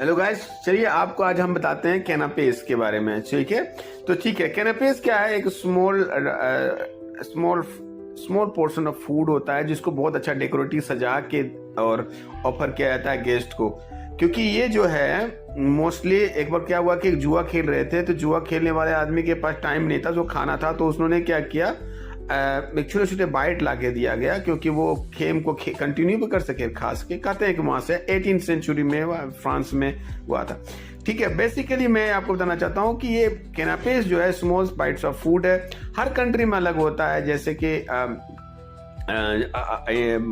Hello guys, चलिए आपको आज हम बताते हैं कैनापेस के बारे में। ठीक है, तो ठीक है, कैनापेस क्या है? एक small small portion of food होता है जिसको बहुत अच्छा डेकोरेटिव सजा के और ऑफर किया जाता है गेस्ट को। क्योंकि ये जो है मोस्टली, एक बार क्या हुआ कि एक जुआ खेल रहे थे, तो जुआ खेलने वाले आदमी के पास टाइम नहीं था, जो खाना था, तो उसने क्या किया, एक छोटे छोटे बाइट ला के दिया गया क्योंकि वो गेम को कंटिन्यू भी कर सके। खास के कहते हैं कि वहां से 18वीं सेंचुरी में फ्रांस में हुआ था। ठीक है, बेसिकली मैं आपको बताना चाहता हूँ कि ये कैनापेस जो है स्मॉल बाइट्स ऑफ फूड है। हर कंट्री में अलग होता है, जैसे कि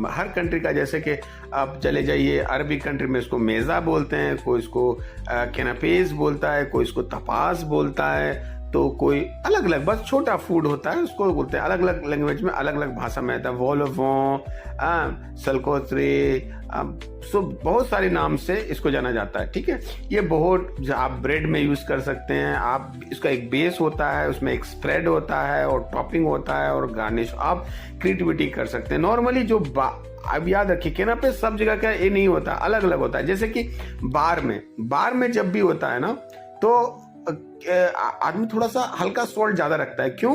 हर कंट्री का, जैसे कि आप चले जाइए अरबी कंट्री में इसको मेज़ा बोलते हैं, कोई इसको कैनापेस बोलता है, कोई इसको तपास बोलता है, तो कोई अलग अलग, बस छोटा फूड होता है उसको बोलते हैं। अलग अलग लैंग्वेज में अलग अलग भाषा में आता है। वोलोवों, सलकोत्रे, बहुत सारे नाम से इसको जाना जाता है। ठीक है, ये बहुत आप ब्रेड में यूज कर सकते हैं। आप इसका एक बेस होता है, उसमें एक स्प्रेड होता है और टॉपिंग होता है और गार्निश आप क्रिएटिविटी कर सकते हैं। नॉर्मली जो अब याद रखिए, कैनापेस सब जगह का ये नहीं होता, अलग अलग होता है। जैसे कि बार में जब भी होता है ना, तो आदमी थोड़ा सा हल्का सॉल्ट ज्यादा रखता है। क्यों?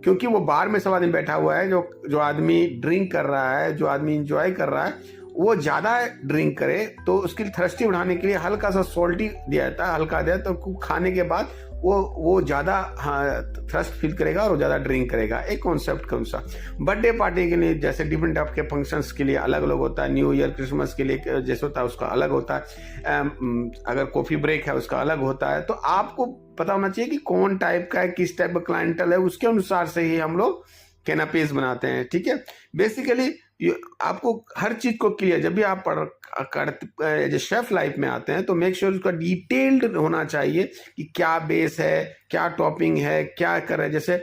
क्योंकि वो बार में सब आदमी बैठा हुआ है, जो आदमी ड्रिंक कर रहा है, जो आदमी इंजॉय कर रहा है, वो ज्यादा ड्रिंक करे तो उसकी थ्रस्टी बढ़ाने के लिए हल्का सा सॉल्टी दिया जाता है, हल्का दिया, तो खाने के बाद वो ज्यादा थ्रस्ट फील करेगा और वो ज्यादा ड्रिंक करेगा। एक कॉन्सेप्ट कौन सा, बर्थडे पार्टी के लिए जैसे डिफरेंट टाइप के फंक्शंस के लिए अलग अलग होता है। न्यू ईयर क्रिसमस के लिए जैसे होता है उसका अलग होता है। अगर कॉफी ब्रेक है उसका अलग होता है। तो आपको पता होना चाहिए कि कौन टाइप का है, किस टाइप का क्लाइंटल है, उसके अनुसार से ही हम लोग कैनापेस बनाते हैं। ठीक है, बेसिकली आपको हर चीज को क्लियर, जब भी आप शेफ लाइफ में आते हैं तो मेक श्योर उसका डिटेल्ड होना चाहिए कि क्या बेस है, क्या टॉपिंग है, क्या कर रहे हैं। जैसे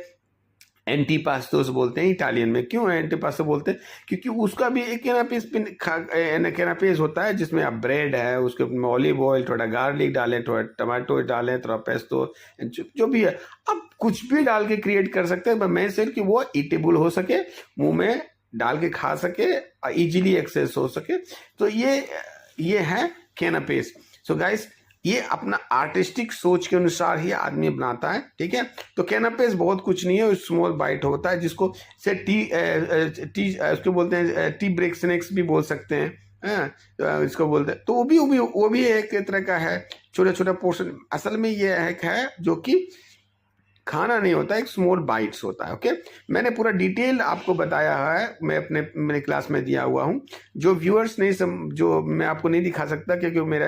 एंटीपास्टोस बोलते हैं इटालियन में। क्यों एंटीपास्टो बोलते हैं? क्योंकि उसका भी एक कैनापेस होता है जिसमें आप ब्रेड है, उसके ऊपर ऑलिव ऑयल, थोड़ा गार्लिक डालें, थोड़ा टमाटो डालें, थोड़ा पेस्टो, जो भी है आप कुछ भी डाल के क्रिएट कर सकते हैं। मैं सिर्फ कि वो ईटेबल हो सके, मुंह में डाल के खा सके, इजीली एक्सेस हो सके। तो ये है कैनापेस। सो गाइस, ये अपना आर्टिस्टिक सोच के अनुसार ही आदमी बनाता है। ठीक है, तो कैनापेस बहुत कुछ नहीं है, स्मॉल बाइट होता है जिसको से टी उसको बोलते हैं, टी ब्रेक स्नैक्स भी बोल सकते हैं। इसको बोलते हैं, तो वो भी एक तरह का है, छोटा छोटा पोर्शन। असल में ये है जो कि खाना नहीं होता, एक स्मॉल बाइट्स होता है। ओके, मैंने पूरा डिटेल आपको बताया है, मैं मेरे क्लास में दिया हुआ हूँ। जो व्यूअर्स नहीं जो मैं आपको नहीं दिखा सकता क्योंकि मेरा